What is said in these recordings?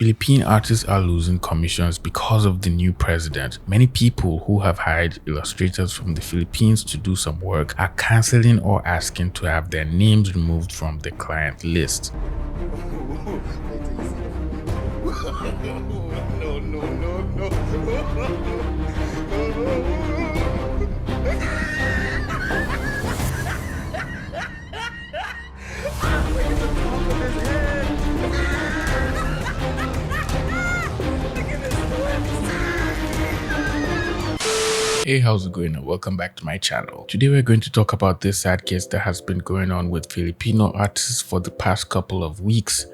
Philippine artists are losing commissions because of the new president. Many people who have hired illustrators from the Philippines to do some work are cancelling or asking to have their names removed from the client list. Hey, how's it going and welcome back to my channel. Today we're going to talk about this sad case that has been going on with Filipino artists for the past couple of weeks.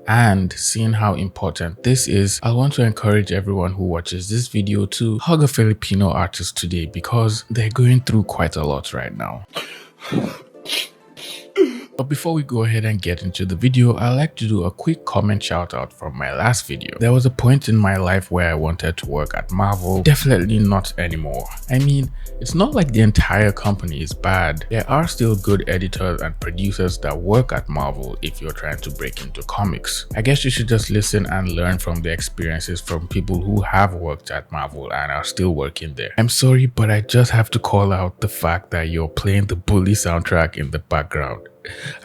And seeing how important this is, I want to encourage everyone who watches this video to hug a Filipino artist today because they're going through quite a lot right now. But before we go ahead and get into the video, I'd like to do a quick comment shout out from my last video. There was a point in my life where I wanted to work at Marvel. Definitely not anymore. I mean, it's not like the entire company is bad. There are still good editors and producers that work at Marvel if you're trying to break into comics. I guess you should just listen and learn from the experiences from people who have worked at Marvel and are still working there. I'm sorry, but I just have to call out the fact that you're playing the Bully soundtrack in the background.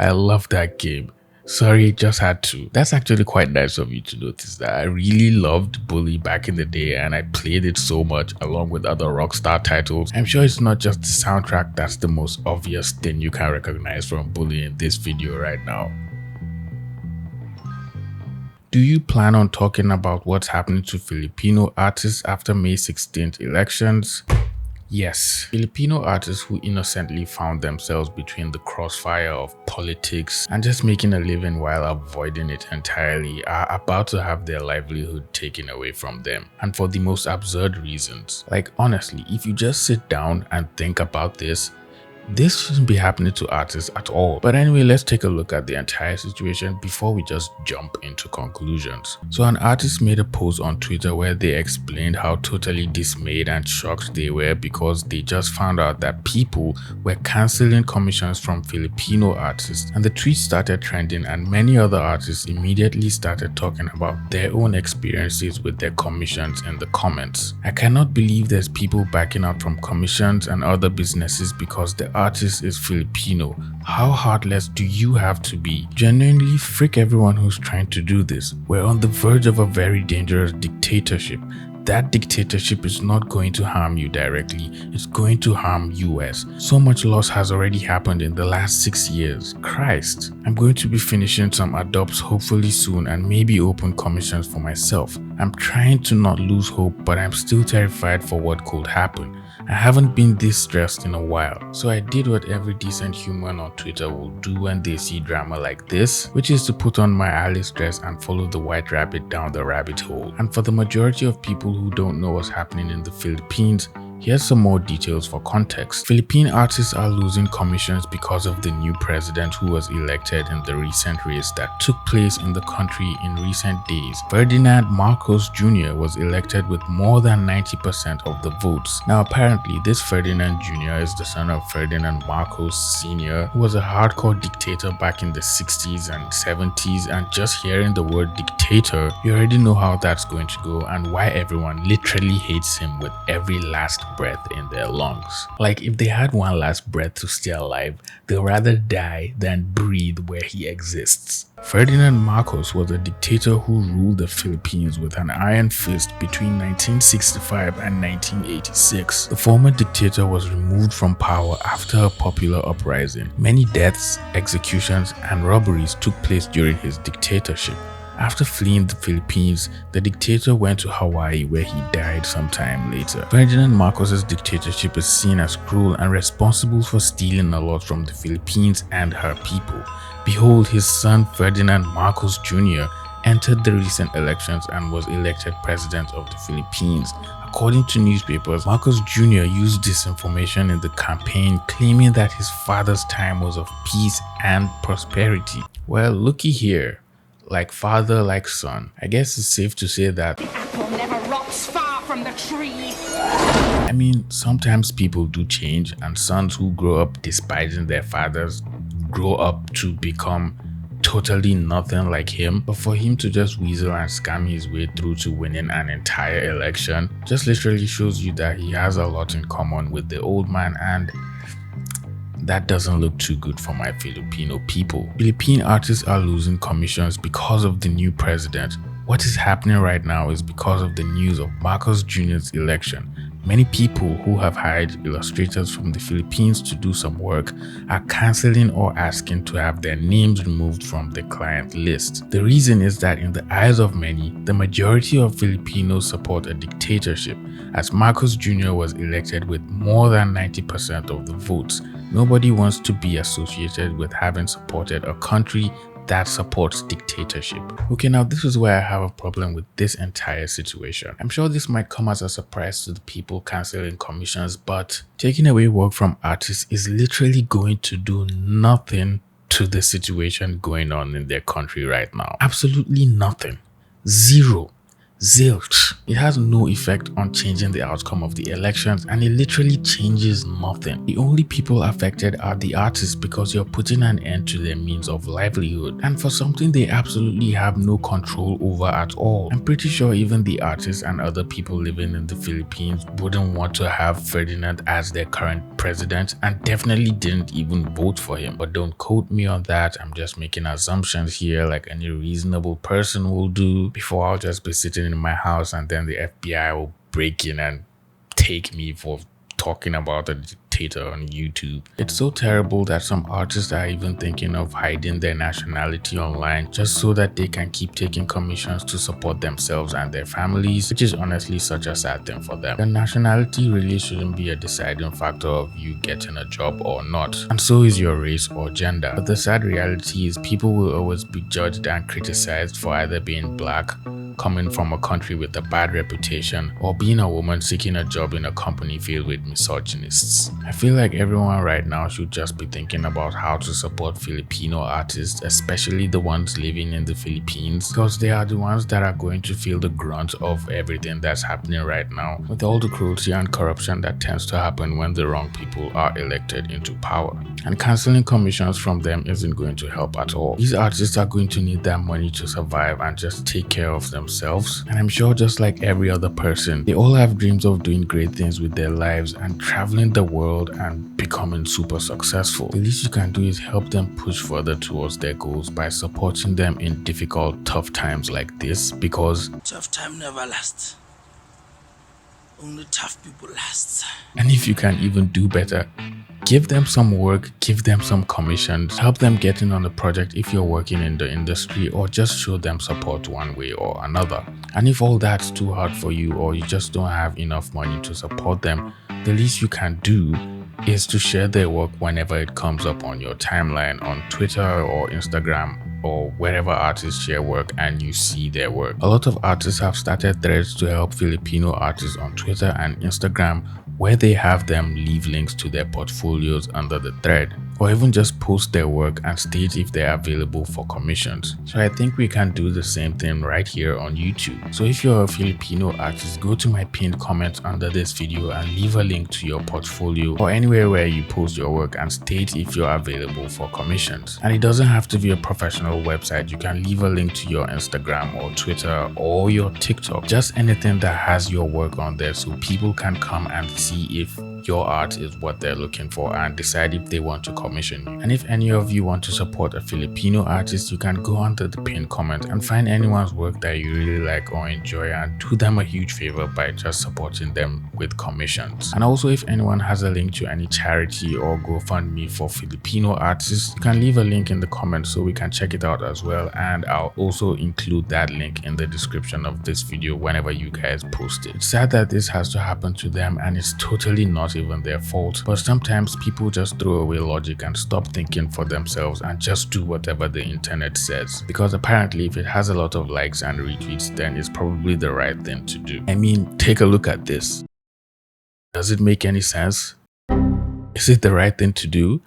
I love that game. Sorry, just had to. That's actually quite nice of you to notice that. I really loved Bully back in the day and I played it so much along with other Rockstar titles. I'm sure it's not just the soundtrack that's the most obvious thing you can recognize from Bully in this video right now. Do you plan on talking about what's happening to Filipino artists after May 16th elections? Yes, Filipino artists who innocently found themselves between the crossfire of politics and just making a living while avoiding it entirely are about to have their livelihood taken away from them, and for the most absurd reasons. Like honestly, if you just sit down and think about this shouldn't be happening to artists at all. But anyway, let's take a look at the entire situation before we just jump into conclusions. So an artist made a post on Twitter where they explained how totally dismayed and shocked they were because they just found out that people were cancelling commissions from Filipino artists, and the tweet started trending and many other artists immediately started talking about their own experiences with their commissions in the comments. I cannot believe there's people backing out from commissions and other businesses because the artist is Filipino. How heartless do you have to be? Genuinely freak everyone who's trying to do this. We're on the verge of a very dangerous dictatorship. That dictatorship is not going to harm you directly, it's going to harm US. So much loss has already happened in the last 6 years. Christ. I'm going to be finishing some adopts hopefully soon and maybe open commissions for myself. I'm trying to not lose hope, but I'm still terrified for what could happen. I haven't been this stressed in a while, so I did what every decent human on Twitter will do when they see drama like this, which is to put on my Alice dress and follow the white rabbit down the rabbit hole. And for the majority of people who don't know what's happening in the Philippines, here's some more details for context. Philippine artists are losing commissions because of the new president who was elected in the recent race that took place in the country in recent days. Ferdinand Marcos Jr. was elected with more than 90% of the votes. Now apparently this Ferdinand Jr. is the son of Ferdinand Marcos Sr., who was a hardcore dictator back in the 60s and 70s, and just hearing the word dictator, you already know how that's going to go and why everyone literally hates him with every last breath in their lungs. Like if they had one last breath to stay alive, they'll rather die than breathe where he exists. Ferdinand Marcos was a dictator who ruled the Philippines with an iron fist between 1965 and 1986. The former dictator was removed from power after a popular uprising. Many deaths, executions, and robberies took place during his dictatorship. After fleeing the Philippines, the dictator went to Hawaii where he died sometime later. Ferdinand Marcos's dictatorship is seen as cruel and responsible for stealing a lot from the Philippines and her people. Behold, his son Ferdinand Marcos Jr. entered the recent elections and was elected president of the Philippines. According to newspapers, Marcos Jr. used disinformation in the campaign, claiming that his father's time was of peace and prosperity. Well, looky here. Like father, like son. I guess it's safe to say that the apple never rots far from the tree. I mean, sometimes people do change, and sons who grow up despising their fathers grow up to become totally nothing like him, but for him to just weasel and scam his way through to winning an entire election just literally shows you that he has a lot in common with the old man, and that doesn't look too good for my Filipino people. Philippine artists are losing commissions because of the new president. What is happening right now is because of the news of Marcos Jr.'s election. Many people who have hired illustrators from the Philippines to do some work are canceling or asking to have their names removed from the client list. The reason is that in the eyes of many, the majority of Filipinos support a dictatorship, as Marcos Jr. was elected with more than 90% of the votes. Nobody wants to be associated with having supported a country that supports dictatorship. Okay, now this is where I have a problem with this entire situation. I'm sure this might come as a surprise to the people cancelling commissions, but taking away work from artists is literally going to do nothing to the situation going on in their country right now. Absolutely nothing. Zero. Zilch. It has no effect on changing the outcome of the elections, and it literally changes nothing. The only people affected are the artists, because you're putting an end to their means of livelihood, and for something they absolutely have no control over at all. I'm pretty sure even the artists and other people living in the Philippines wouldn't want to have Ferdinand as their current president, and definitely didn't even vote for him. But don't quote me on that. I'm just making assumptions here like any reasonable person will do. Before, I'll just be sitting in my house and then the FBI will break in and take me for talking about a dictator on YouTube. It's so terrible that some artists are even thinking of hiding their nationality online just so that they can keep taking commissions to support themselves and their families, which is honestly such a sad thing for them. The nationality really shouldn't be a deciding factor of you getting a job or not, and so is your race or gender. But the sad reality is people will always be judged and criticized for either being black, coming from a country with a bad reputation, or being a woman seeking a job in a company filled with misogynists. I feel like everyone right now should just be thinking about how to support Filipino artists, especially the ones living in the Philippines, because they are the ones that are going to feel the grunt of everything that's happening right now, with all the cruelty and corruption that tends to happen when the wrong people are elected into power. And cancelling commissions from them isn't going to help at all. These artists are going to need that money to survive and just take care of themselves. And I'm sure just like every other person, they all have dreams of doing great things with their lives and traveling the world and becoming super successful. The least you can do is help them push further towards their goals by supporting them in difficult, tough times like this, because tough time never lasts. Only tough people last. And if you can even do better, give them some work, give them some commissions, help them get in on the project if you're working in the industry, or just show them support one way or another. And if all that's too hard for you, or you just don't have enough money to support them, the least you can do is to share their work whenever it comes up on your timeline on Twitter or Instagram, or wherever artists share work and you see their work. A lot of artists have started threads to help Filipino artists on Twitter and Instagram, where they have them leave links to their portfolios under the thread, or even just post their work and state if they are available for commissions. So I think we can do the same thing right here on YouTube. So if you're a Filipino artist, go to my pinned comment under this video and leave a link to your portfolio or anywhere where you post your work and state if you're available for commissions. And it doesn't have to be a professional website. You can leave a link to your Instagram or Twitter or your TikTok, just anything that has your work on there so people can come and see if your art is what they're looking for and decide if they want to commission you. And if any of you want to support a Filipino artist, you can go under the pinned comment and find anyone's work that you really like or enjoy and do them a huge favor by just supporting them with commissions. And also, if anyone has a link to any charity or GoFundMe for Filipino artists, you can leave a link in the comments so we can check it out as well, and I'll also include that link in the description of this video whenever you guys post it. It's sad that this has to happen to them, and it's totally not even their fault, but sometimes people just throw away logic and stop thinking for themselves and just do whatever the internet says, because apparently if it has a lot of likes and retweets, then it's probably the right thing to do. I mean, take a look at this. Does it make any sense? Is it the right thing to do?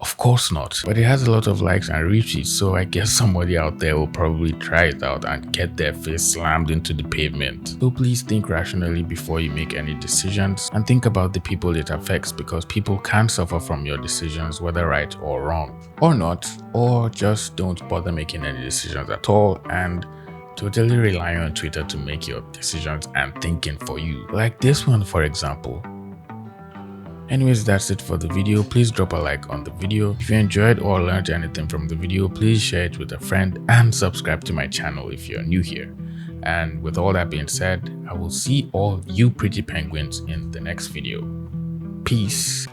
Of course not. But it has a lot of likes and retweets, so I guess somebody out there will probably try it out and get their face slammed into the pavement. So please think rationally before you make any decisions, and think about the people it affects, because people can suffer from your decisions, whether right or wrong. Or not, or just don't bother making any decisions at all and totally rely on Twitter to make your decisions and thinking for you. Like this one, for example. Anyways, that's it for the video. Please drop a like on the video. If you enjoyed or learned anything from the video, please share it with a friend and subscribe to my channel if you're new here. And with all that being said, I will see all you pretty penguins in the next video. Peace.